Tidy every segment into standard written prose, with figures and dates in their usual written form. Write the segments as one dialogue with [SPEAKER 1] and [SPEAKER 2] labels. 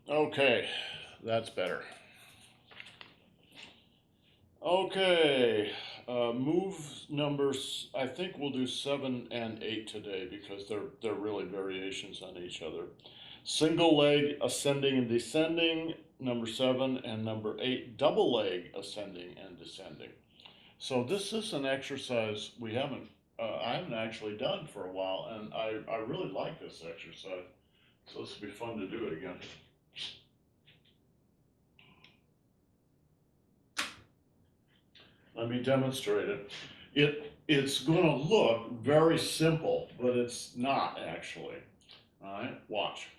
[SPEAKER 1] Okay, that's better. Okay, move numbers. I think we'll do 7 and 8 today because they're really variations on each other. Single leg ascending and descending, number 7, and number 8, double leg ascending and descending. So this is an exercise I haven't actually done for a while, and I really like this exercise. So this will be fun to do it again. Let me demonstrate it. It's going to look very simple, but it's not actually. All right, watch.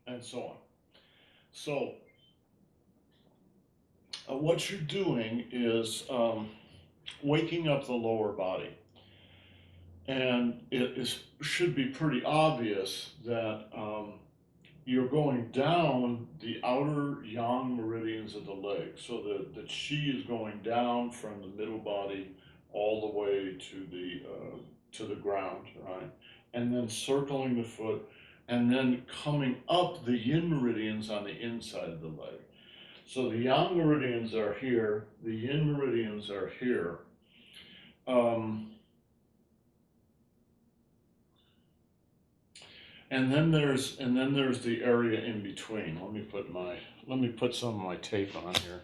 [SPEAKER 1] And so on. So what you're doing is waking up the lower body. And should be pretty obvious that you're going down the outer yang meridians of the leg. So the chi is going down from the middle body all the way to the ground, right? And then circling the foot, and then coming up the yin meridians on the inside of the leg. So the yang meridians are here, the yin meridians are here. And then there's the area in between. Let me put some of my tape on here.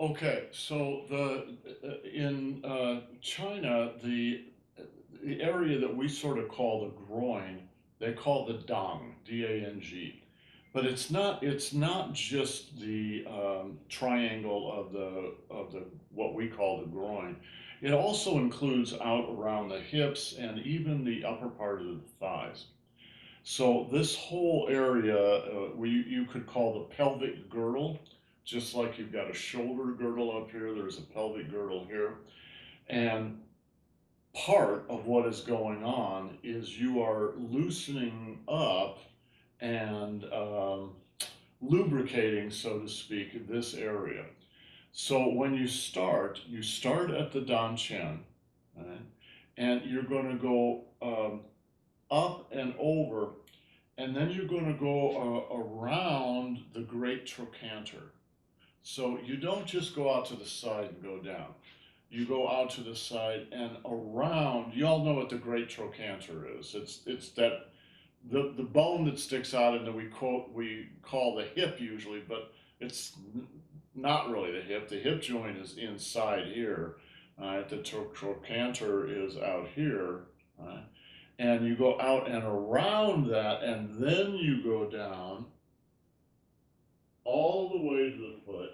[SPEAKER 1] Okay, so the in China, the area that we sort of call the groin, they call the dang, D-A-N-G. But it's not just the triangle of the what we call the groin. It also includes out around the hips and even the upper part of the thighs. So this whole area, you could call the pelvic girdle, just like you've got a shoulder girdle up here, there's a pelvic girdle here. And part of what is going on is you are loosening up and lubricating, so to speak, this area. So when you start at the Dan Chen, right? And you're going to go up and over, and then you're going to go around the great trochanter. So you don't just go out to the side and go down. You go out to the side and around. You all know what the great trochanter is. It's that the bone that sticks out and that we call the hip usually, but it's not really the hip. The hip joint is inside here. The trochanter is out here. And you go out and around that, and then you go down all the way to the foot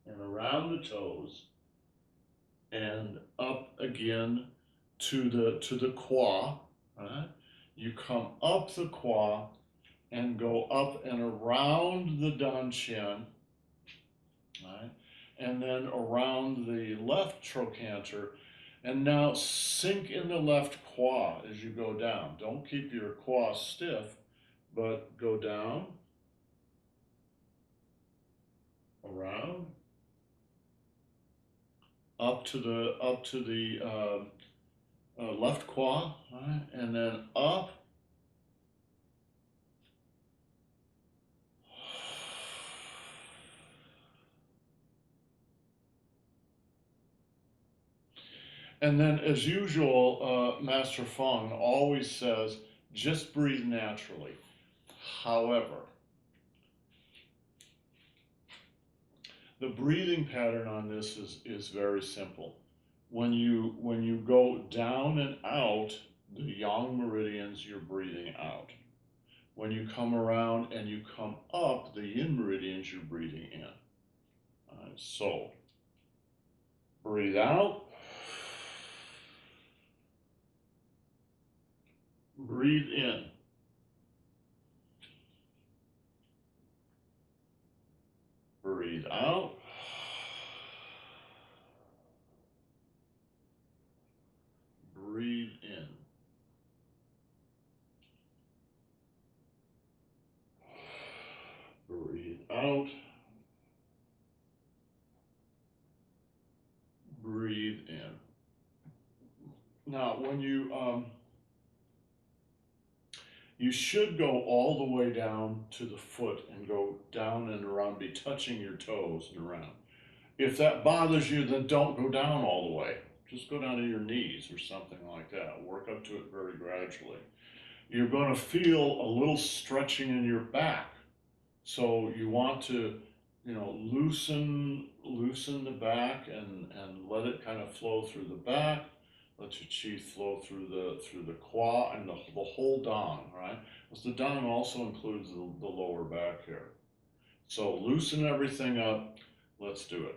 [SPEAKER 1] and around the toes and up again to the qua. Right? You come up the qua and go up and around the Dan Chen, right? And then around the left trochanter. And now sink in the left qua as you go down. Don't keep your qua stiff, but go down, around, up to the left quad, right? And then up. And then, as usual, Master Feng always says, just breathe naturally. However, the breathing pattern on this is very simple. When you go down and out the yang meridians, you're breathing out. When you come around and you come up the yin meridians, you're breathing in. All right, so breathe out, breathe in. Breathe out. Breathe in. Breathe out. Breathe in. Now, when you should go all the way down to the foot and go down and around, be touching your toes and around. If that bothers you, then don't go down all the way. Just go down to your knees or something like that. Work up to it very gradually. You're going to feel a little stretching in your back. So you want to, loosen the back and let it kind of flow through the back. Let your chi flow through the quad and the whole dan, right? Because the dan also includes the lower back here. So loosen everything up. Let's do it.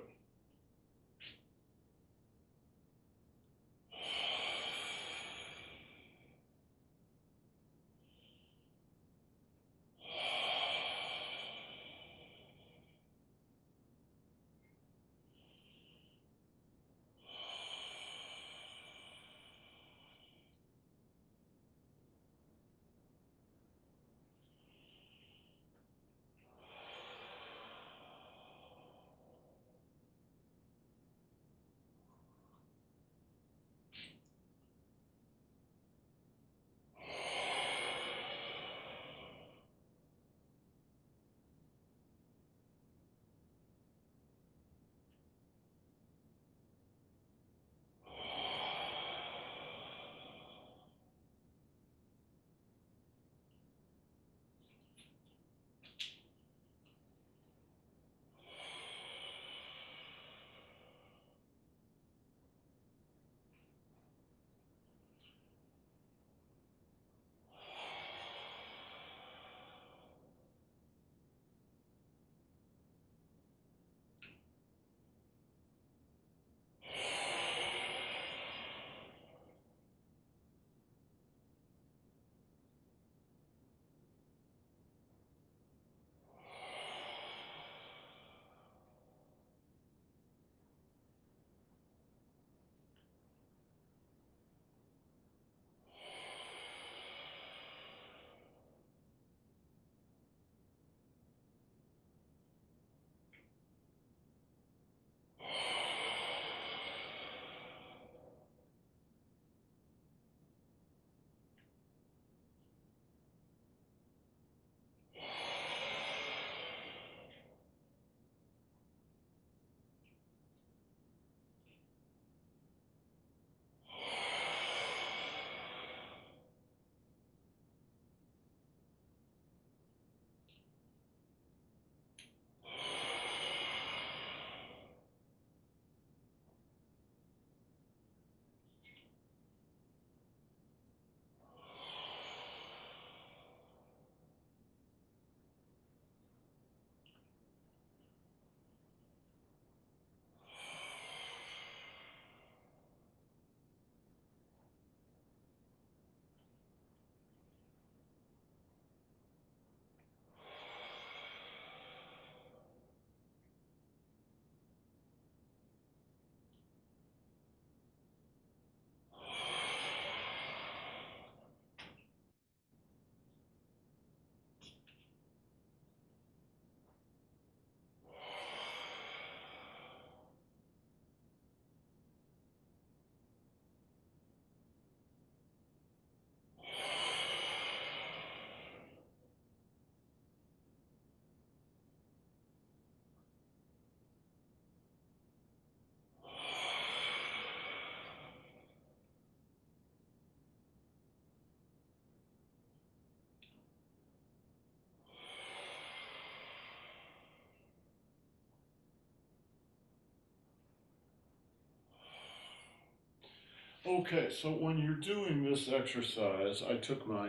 [SPEAKER 1] Okay, so when you're doing this exercise, I took my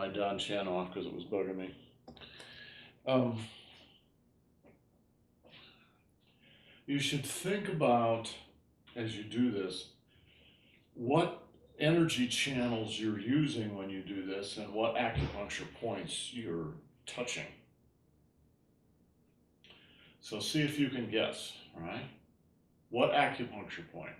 [SPEAKER 1] Dan Chan off because it was bugging me. Um, you should think about, as you do this, what energy channels you're using when you do this and what acupuncture points you're touching. So see if you can guess, all right? What acupuncture point?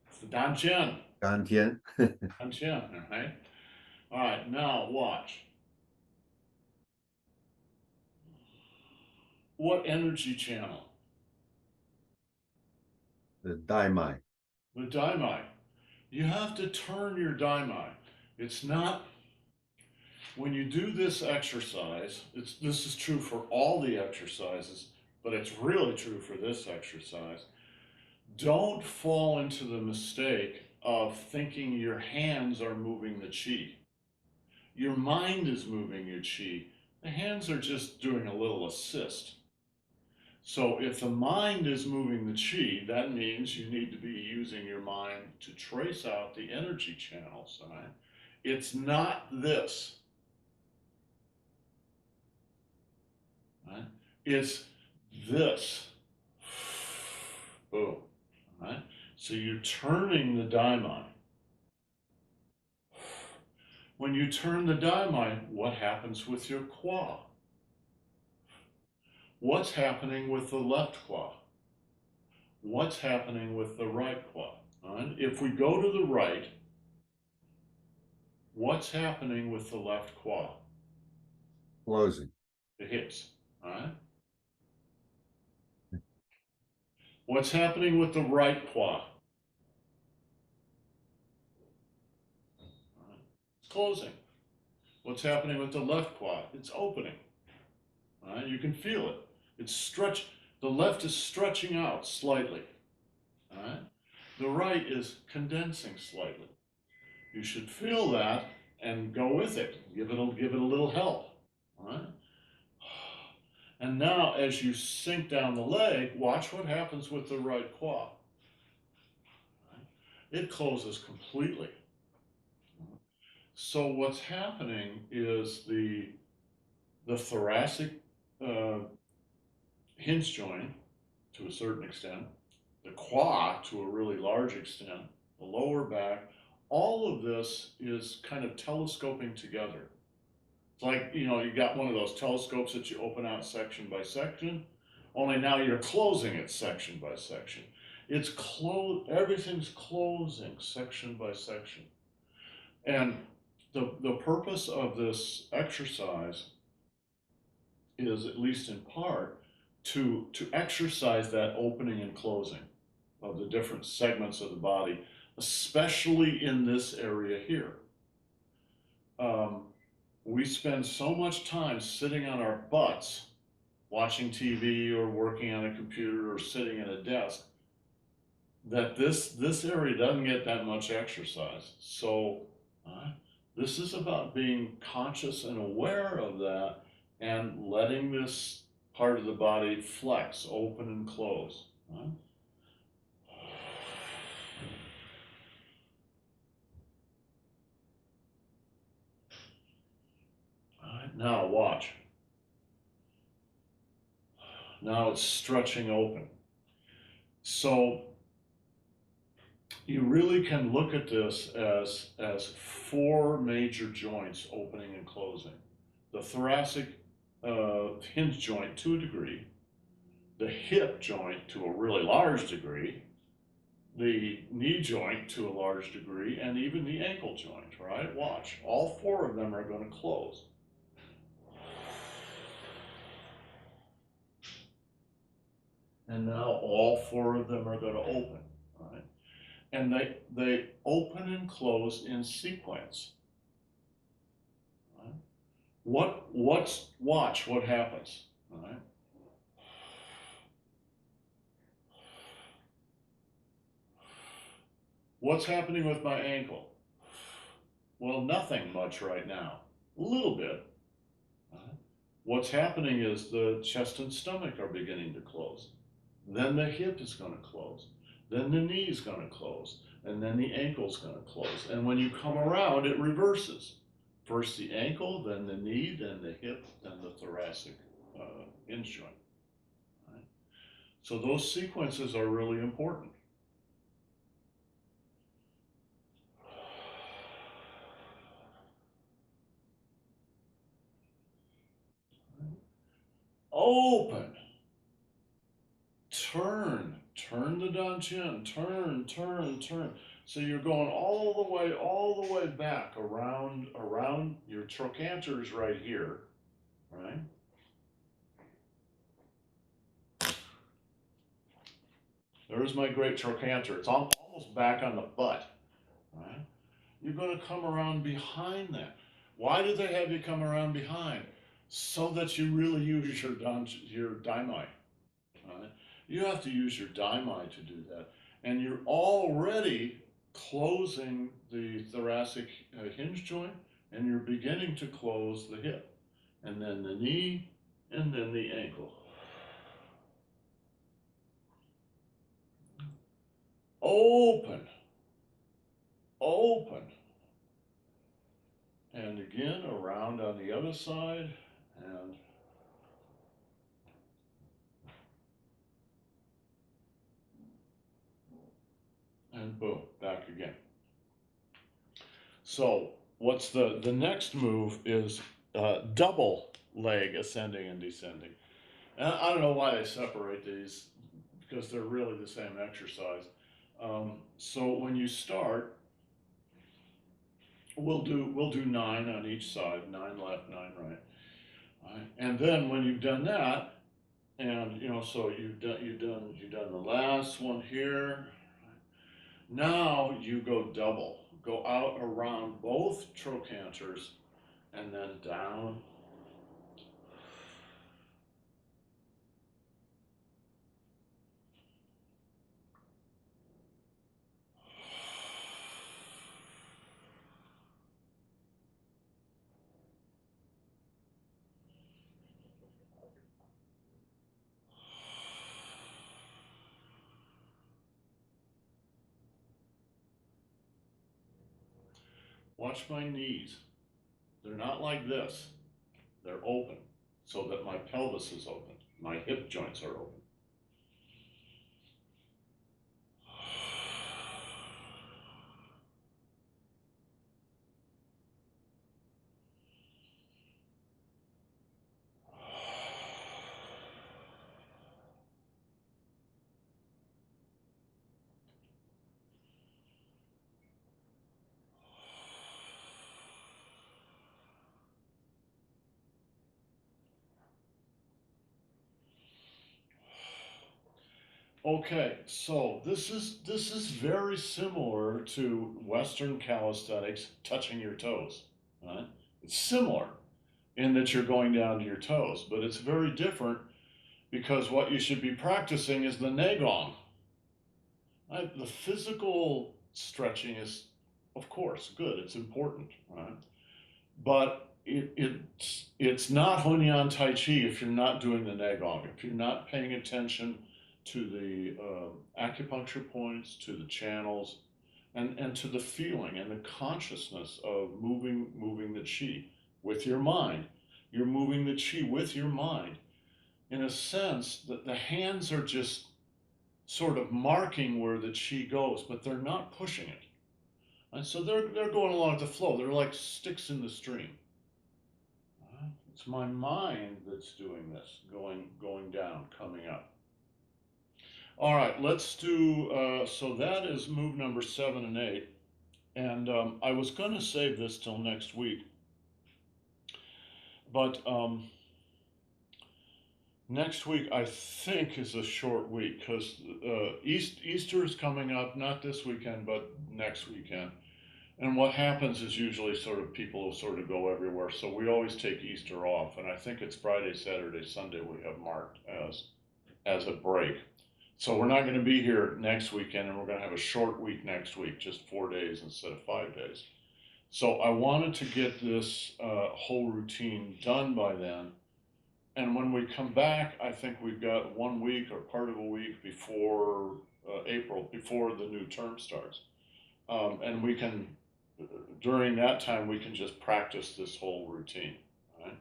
[SPEAKER 1] It's the Dan Chan.
[SPEAKER 2] Gantian.
[SPEAKER 1] Dan Chan, all right? All right, now watch. What energy channel?
[SPEAKER 2] The Daimai.
[SPEAKER 1] The daimai. You have to turn your daimai. It's not, when you do this exercise, this is true for all the exercises, but it's really true for this exercise. Don't fall into the mistake of thinking your hands are moving the chi. Your mind is moving your chi. The hands are just doing a little assist. So if the mind is moving the chi, that means you need to be using your mind to trace out the energy channels, all right? It's not this, right? It's this. Boom, all right? So you're turning the daimai. When you turn the daimai, what happens with your kwa? What's happening with the left kwa? What's happening with the right kwa? All right? If we go to the right, what's happening with the left kwa?
[SPEAKER 2] Closing.
[SPEAKER 1] The hips. All right. What's happening with the right kwa? All right. It's closing. What's happening with the left kwa? It's opening. All right. You can feel it. It's stretch. The left is stretching out slightly. All right. The right is condensing slightly. You should feel that and go with it. Give it a little help. All right. And now, as you sink down the leg, watch what happens with the right kwa. It closes completely. So what's happening is the thoracic uh, hinge joint, to a certain extent, the qua to a really large extent, the lower back, all of this is kind of telescoping together. It's like, you got one of those telescopes that you open out section by section, only now you're closing it section by section. Everything's closing section by section. And the purpose of this exercise is, at least in part, to exercise that opening and closing of the different segments of the body, especially in this area here. We spend so much time sitting on our butts, watching TV or working on a computer or sitting at a desk, that this area doesn't get that much exercise. So this is about being conscious and aware of that and letting this part of the body flex, open and close. Right? All right, now watch. Now it's stretching open. So you really can look at this as four major joints opening and closing. The thoracic hinge joint to a degree, the hip joint to a really large degree, the knee joint to a large degree, and even the ankle joint, right? Watch, all four of them are going to close. And now all four of them are going to open, right? And they open and close in sequence. Right? Watch what happens, right? What's happening with my ankle? Well, nothing much right now. A little bit. Right? what's happening is the chest and stomach are beginning to close. Then the hip is going to close. Then the knee is going to close. And then the ankle is going to close. And when you come around, it reverses. First the ankle, then the knee, then the hip, then the thoracic hinge joint. Right? So those sequences are really important. Open. Turn the dantian, turn. So you're going all the way back around your trochanters right here, right? There's my great trochanter. It's almost back on the butt, right? You're going to come around behind that. Why do they have you come around behind? So that you really use your daimai, right? You have to use your daimai to do that. And you're already closing the thoracic hinge joint, and you're beginning to close the hip, and then the knee, and then the ankle. Open. Open. And again, around on the other side, and boom, back again. So what's the next move is double leg ascending and descending. And I don't know why they separate these, because they're really the same exercise. So when you start, we'll do 9 on each side, 9 left, 9 right. Right? And then when you've done that, and so you've done the last one here. Now you go double, go out around both trochanters, and then down. Watch my knees. They're not like this. They're open, so that my pelvis is open. My hip joints are open. Okay, so this is very similar to Western calisthenics, touching your toes. Right? It's similar in that you're going down to your toes, but it's very different because what you should be practicing is the Qigong. Right? The physical stretching is, of course, good. It's important, right? But it's not Hunyuan Tai Chi if you're not doing the Qigong, if you're not paying attention to the acupuncture points, to the channels, and to the feeling and the consciousness of moving the chi with your mind. You're moving the chi with your mind. In a sense, that the hands are just sort of marking where the chi goes, but they're not pushing it. And so they're going along the flow. They're like sticks in the stream. It's my mind that's doing this, going down, coming up. All right, let's do, so that is move number 7 and 8. And I was going to save this till next week. But next week, I think, is a short week because Easter is coming up, not this weekend, but next weekend. And what happens is usually sort of people sort of go everywhere. So we always take Easter off. And I think it's Friday, Saturday, Sunday we have marked as a break. So we're not going to be here next weekend, and we're going to have a short week next week, just 4 days instead of 5 days. So I wanted to get this whole routine done by then. And when we come back, I think we've got 1 week or part of a week before April, before the new term starts. And we can, during that time, we can just practice this whole routine. Right?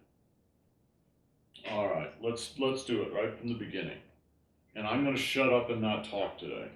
[SPEAKER 1] All right, let's do it right from the beginning. And I'm going to shut up and not talk today.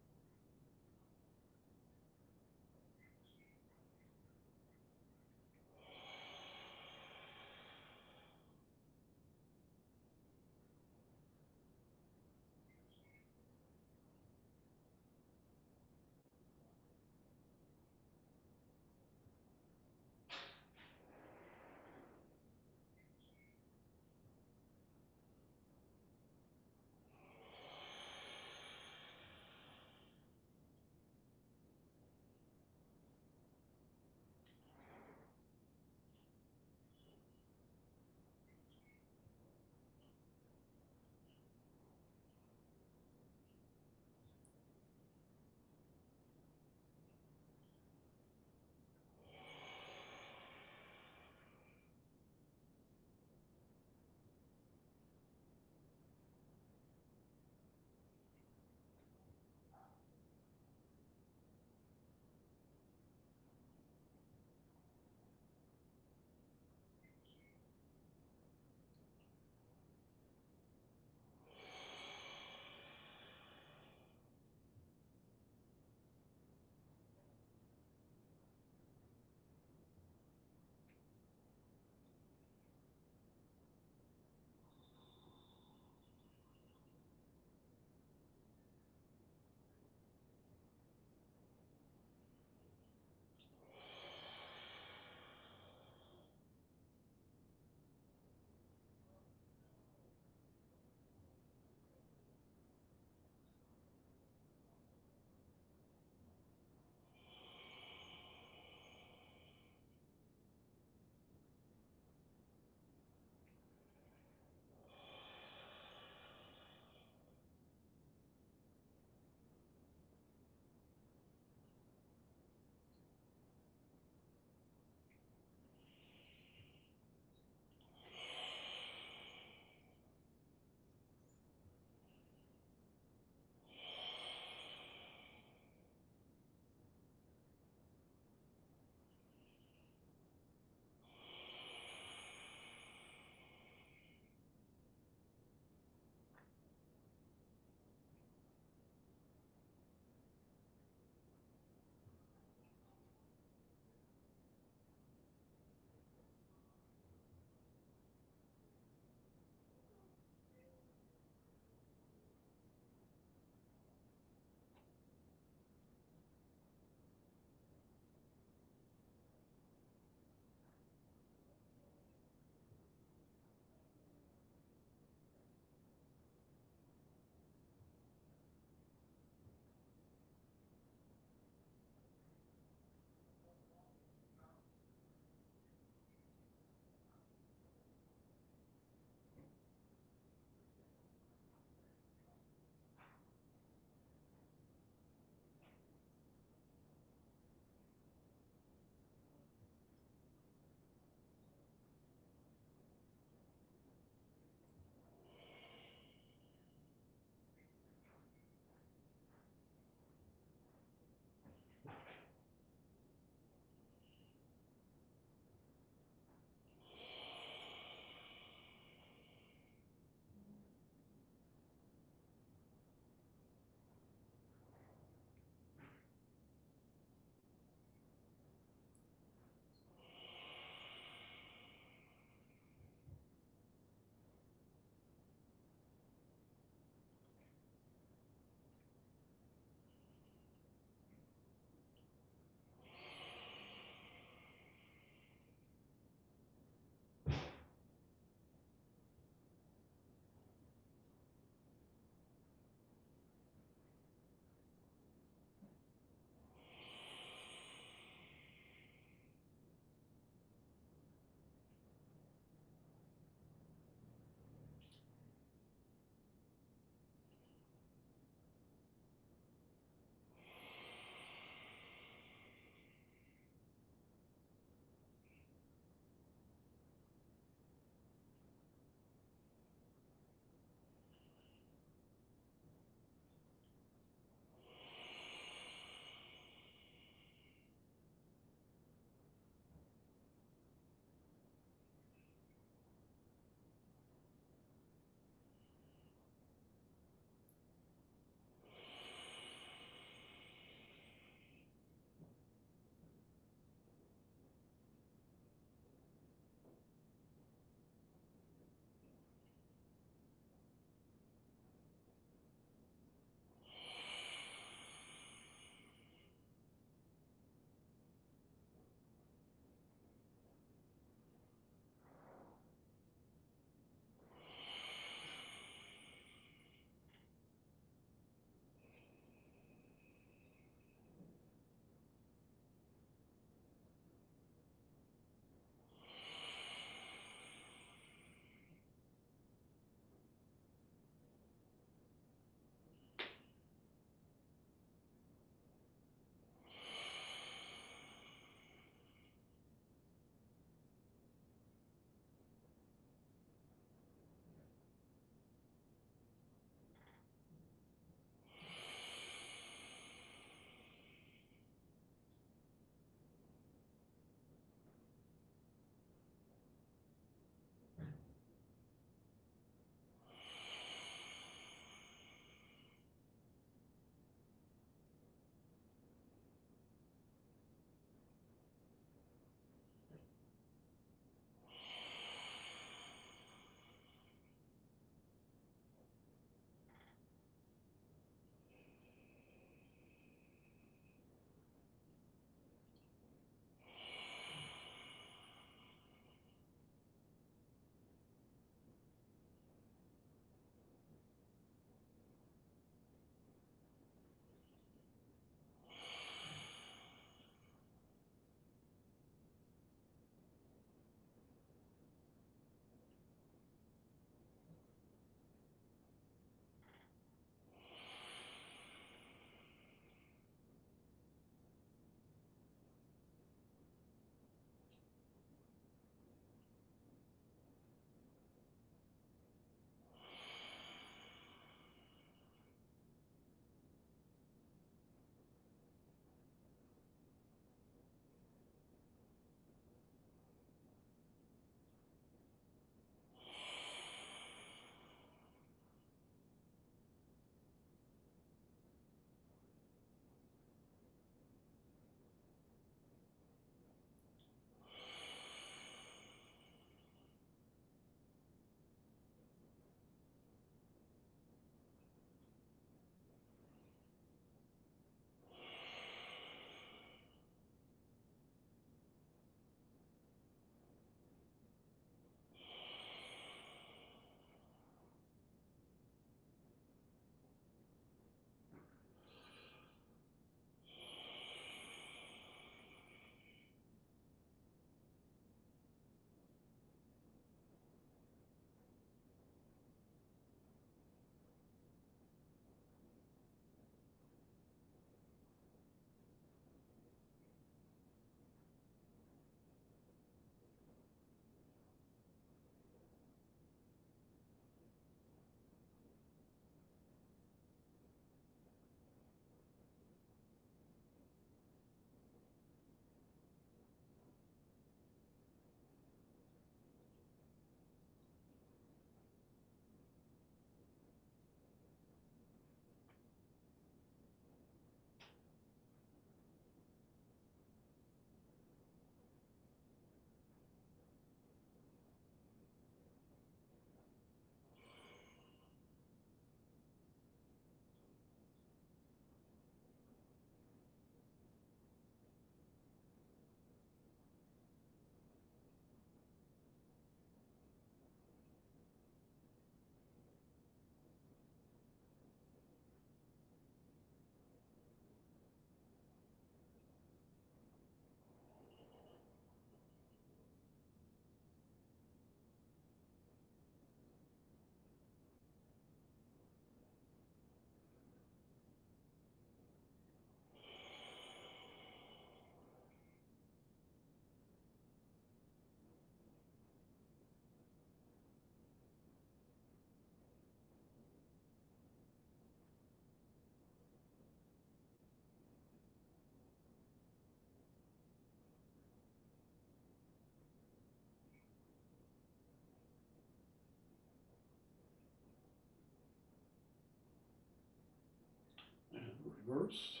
[SPEAKER 1] Reverse.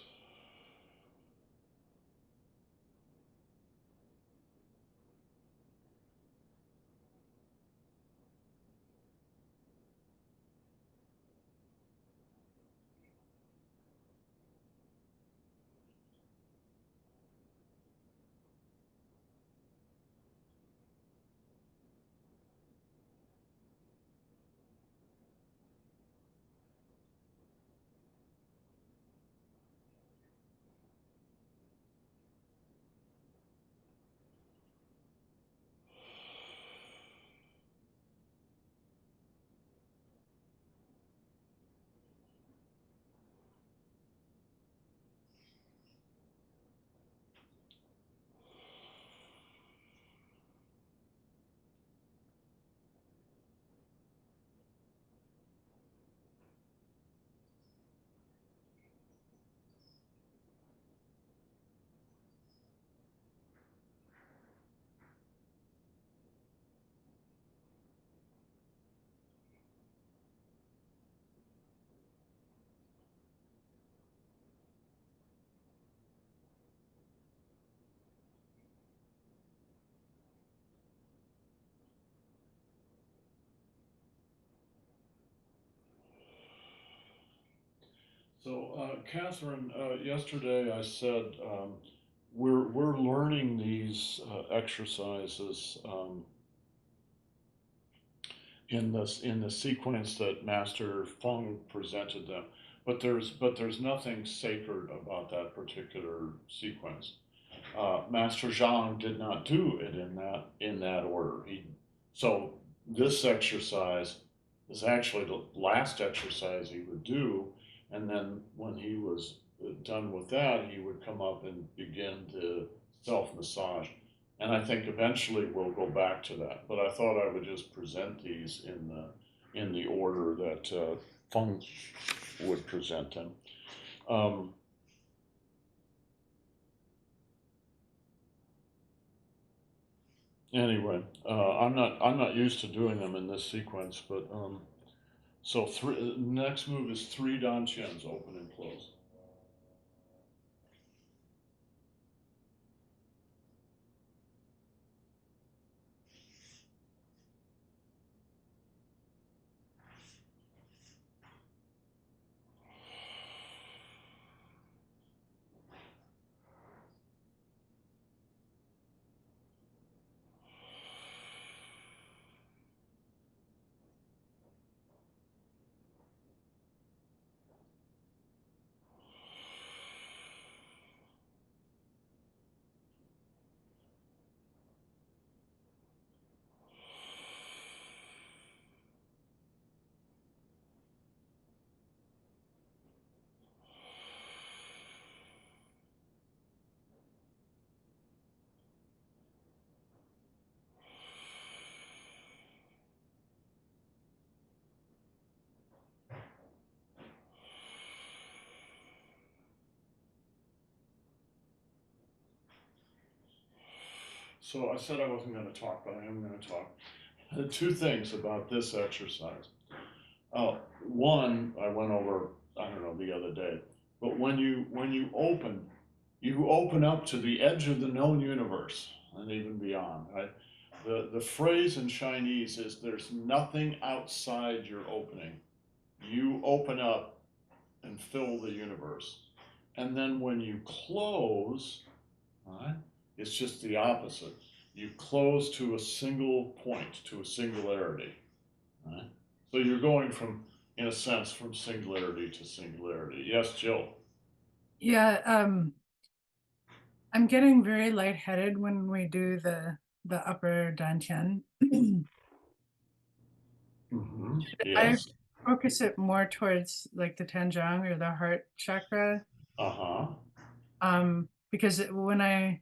[SPEAKER 1] So, Catherine, yesterday I said we're learning these exercises in the sequence that Master Feng presented them, but there's nothing sacred about that particular sequence. Master Zhang did not do it in that order. So this exercise is actually the last exercise he would do, and then when he was done with that, he would come up and begin to self massage. And I think eventually we'll go back to that. But I thought I would just present these in the order that Feng would present them. Um, Anyway, I'm not used to doing them in this sequence, but so next move is three Dan Chens, open and close. So I said I wasn't going to talk, but I am going to talk. Two things about this exercise. One I went over, I don't know, the other day, but when you open up to the edge of the known universe and even beyond, right? The phrase in Chinese is there's nothing outside your opening. You open up and fill the universe. And then when you close, right, it's just the opposite. You close to a single point, to a singularity. Right? So you're going from, in a sense, from singularity to singularity. Yes, Jill.
[SPEAKER 3] Yeah, I'm getting very lightheaded when we do the upper dantian.
[SPEAKER 1] Mm-hmm.
[SPEAKER 3] I
[SPEAKER 1] Yes.
[SPEAKER 3] focus it more towards like the Tanjong or the heart chakra,
[SPEAKER 1] Uh-huh.
[SPEAKER 3] because when I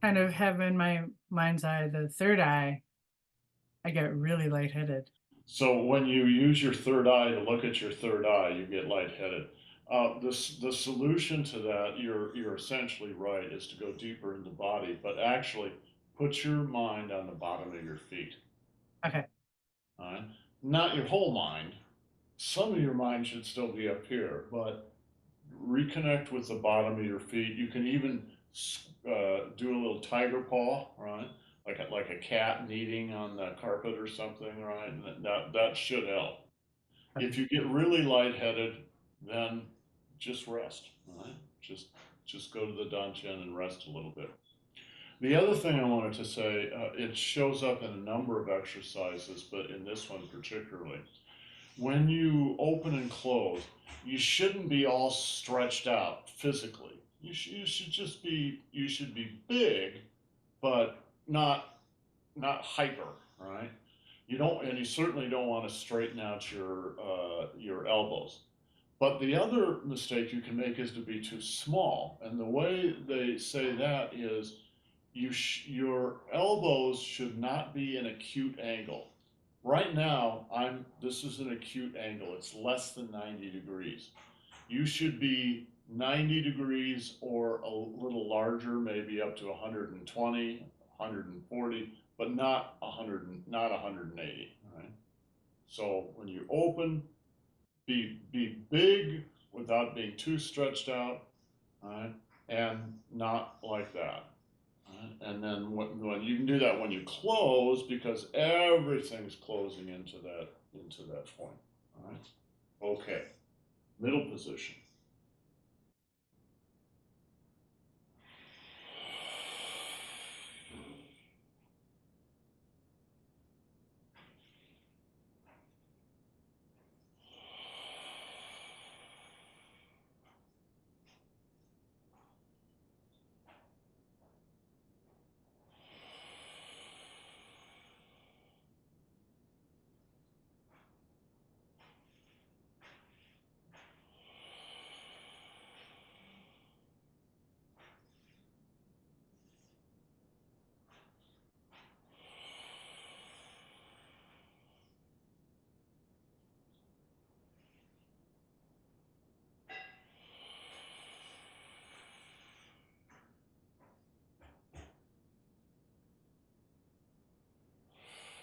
[SPEAKER 3] kind of have in my mind's eye the third eye, I get really lightheaded.
[SPEAKER 1] So when you use your third eye to look at your third eye, you get lightheaded. The solution to that, you're essentially right, is to go deeper in the body, but actually put your mind on the bottom of your feet.
[SPEAKER 3] Okay.
[SPEAKER 1] All right? Not your whole mind. Some of your mind should still be up here, but reconnect with the bottom of your feet. You can even do a little tiger paw, right? Like a cat kneading on the carpet or something, right? And that should help. If you get really lightheaded, then just rest, right? Just go to the dantian and rest a little bit. The other thing I wanted to say, it shows up in a number of exercises, but in this one particularly, when you open and close, you shouldn't be all stretched out physically. You should just be, you should be big, but not hyper, right? You don't, and you certainly don't want to straighten out your elbows. But the other mistake you can make is to be too small. And the way they say that is your elbows should not be an acute angle. Right now, this is an acute angle. It's less than 90 degrees. You should be 90 degrees or a little larger, maybe up to 120, 140, but not 180, right? So when you open, be big without being too stretched out, right? And not like that. Right? And then when you can do that when you close, because everything's closing into that point. All right. Okay. Middle position.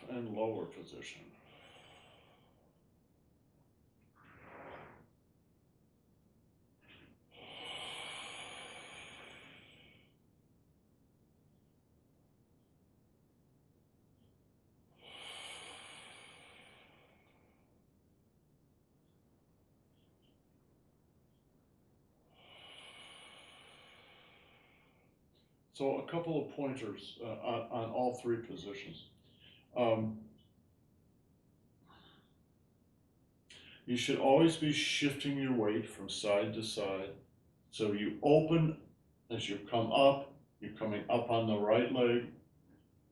[SPEAKER 1] And lower position. So a couple of pointers on all three positions. You should always be shifting your weight from side to side. So you open as you come up, you're coming up on the right leg,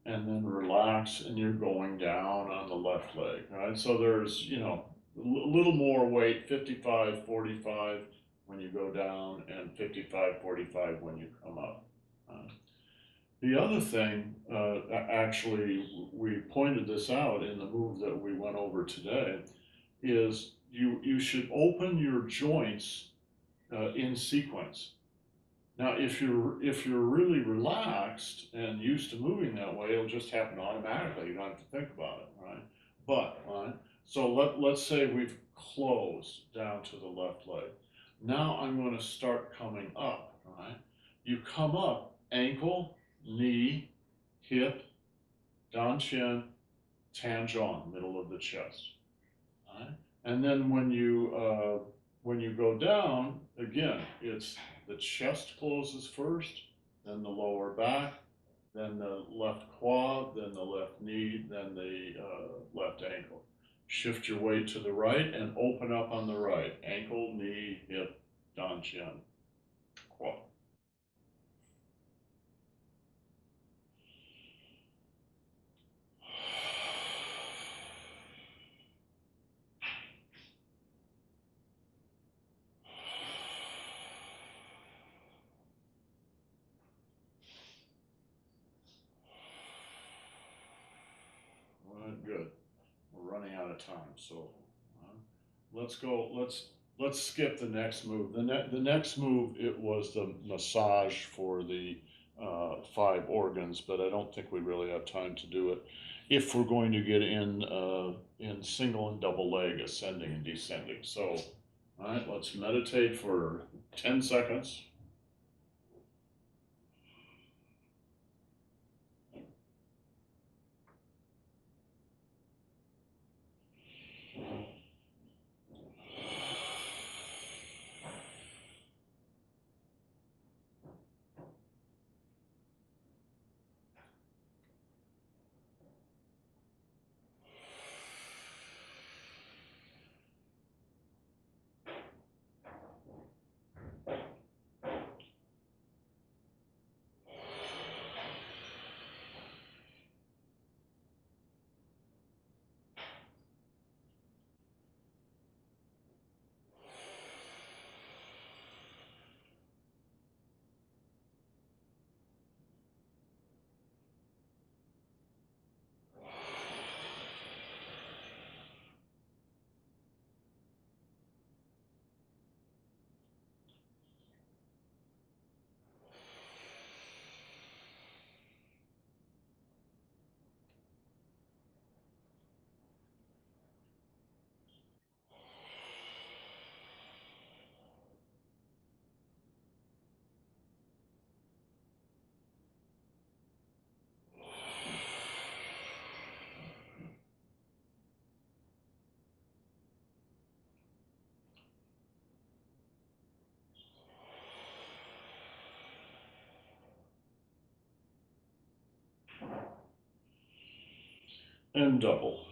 [SPEAKER 1] and then relax and you're going down on the left leg, right? So there's, a little more weight, 55, 45 when you go down and 55, 45 when you come up. The other thing, actually, we pointed this out in the move that we went over today, is you should open your joints in sequence. Now, if you're really relaxed and used to moving that way, it'll just happen automatically. You don't have to think about it, right? But so let's say we've closed down to the left leg. Now I'm going to start coming up, right? You come up, ankle, knee, hip, dantian, tanjong, middle of the chest. Right? And then when you go down, again, it's the chest closes first, then the lower back, then the left quad, then the left knee, then the left ankle. Shift your weight to the right and open up on the right. Ankle, knee, hip, dantian, quad. Good. We're running out of time, so let's go. Let's skip the next move. The next move, it was the massage for the 5 organs, but I don't think we really have time to do it. If we're going to get in single and double leg ascending and descending, so All right, let's meditate for 10 seconds. And double.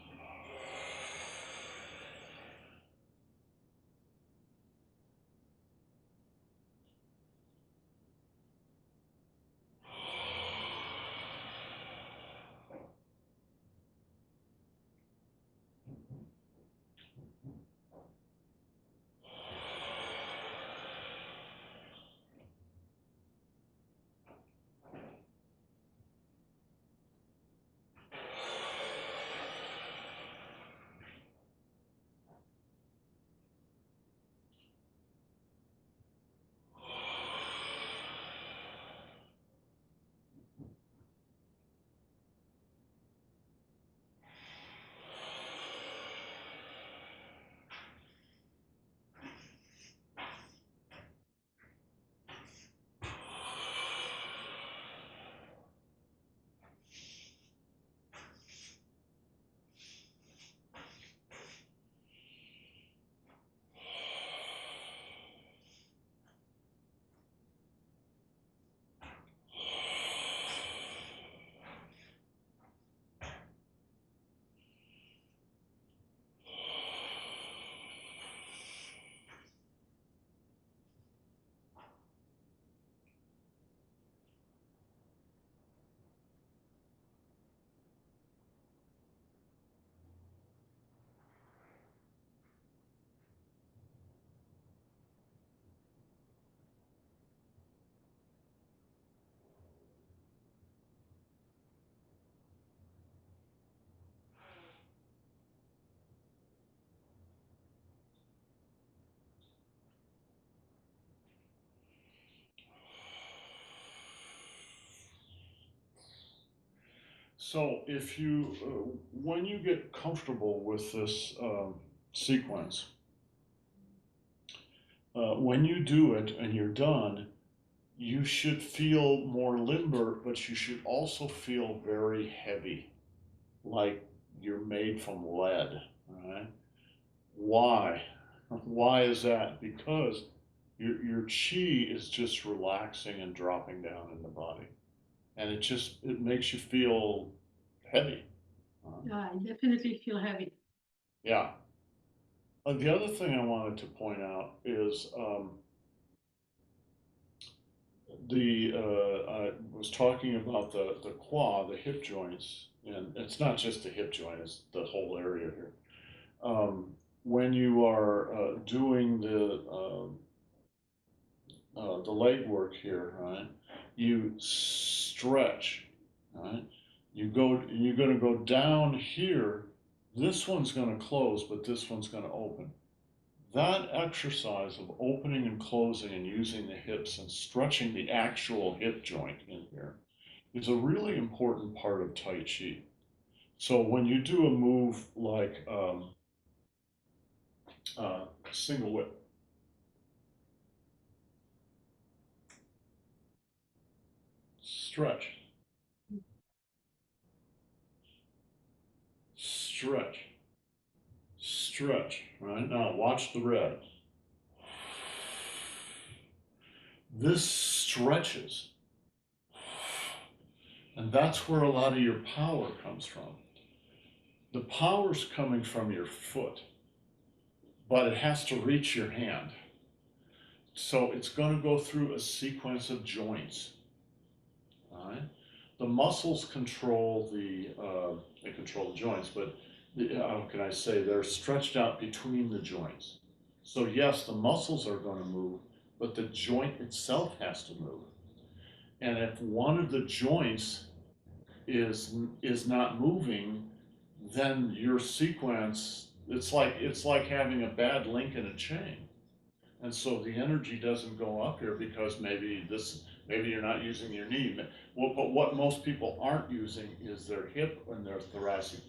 [SPEAKER 1] So if you, when you get comfortable with this sequence, when you do it and you're done, you should feel more limber, but you should also feel very heavy, like you're made from lead, right? Why? Why is that? Because your chi is just relaxing and dropping down in the body, and it makes you feel heavy.
[SPEAKER 4] Yeah, I definitely feel heavy.
[SPEAKER 1] Yeah. The other thing I wanted to point out is I was talking about the quad, the hip joints, and it's not just the hip joint; it's the whole area here. When you are doing the leg work here, right? You stretch, right? You're going to go down here. This one's going to close, but this one's going to open. That exercise of opening and closing and using the hips and stretching the actual hip joint in here is a really important part of Tai Chi. So when you do a move like single whip, Stretch. Stretch. Stretch. Right? Now watch the red. This stretches. And that's where a lot of your power comes from. The power's coming from your foot, but it has to reach your hand. So it's going to go through a sequence of joints. All right? The muscles control they control the joints, but how can I say, they're stretched out between the joints. So yes, the muscles are going to move, but the joint itself has to move. And if one of the joints is not moving, then your sequence, it's like having a bad link in a chain. And so the energy doesn't go up here because maybe you're not using your knee. Well, but what most people aren't using is their hip and their thoracic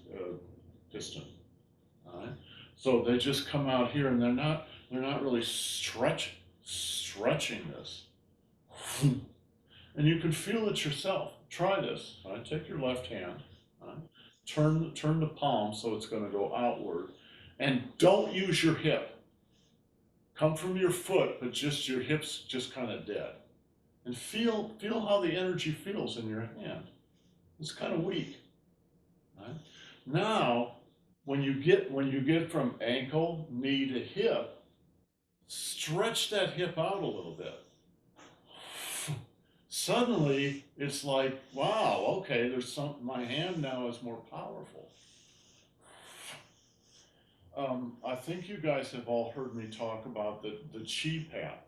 [SPEAKER 1] piston. All right? So they just come out here and they're not really stretching this. And you can feel it yourself. Try this. All right? Take your left hand. All right? Turn the palm so it's going to go outward. And don't use your hip. Come from your foot, but just your hips just kind of dead. And feel how the energy feels in your hand. It's kind of weak. Right? Now, when you get from ankle, knee to hip, stretch that hip out a little bit. Suddenly, it's like, wow, okay, my hand now is more powerful. I think you guys have all heard me talk about the Qi path.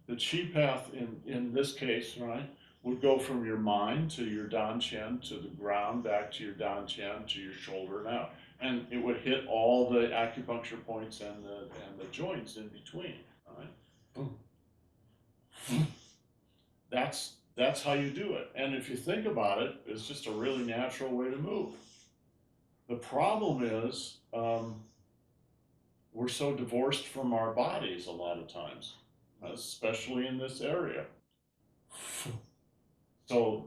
[SPEAKER 1] The Qi path in this case, right, would go from your mind to your Dan-Chen to the ground, back to your Dan-Chen to your shoulder and out. And it would hit all the acupuncture points and the joints in between. All right? That's how you do it. And if you think about it, it's just a really natural way to move. The problem is we're so divorced from our bodies a lot of times, especially in this area. So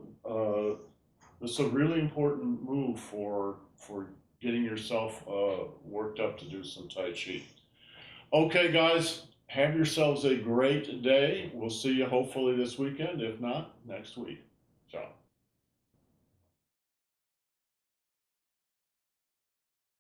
[SPEAKER 1] it's a really important move for getting yourself worked up to do some Tai Chi. Okay, guys, have yourselves a great day. We'll see you hopefully this weekend. If not, next week. Ciao.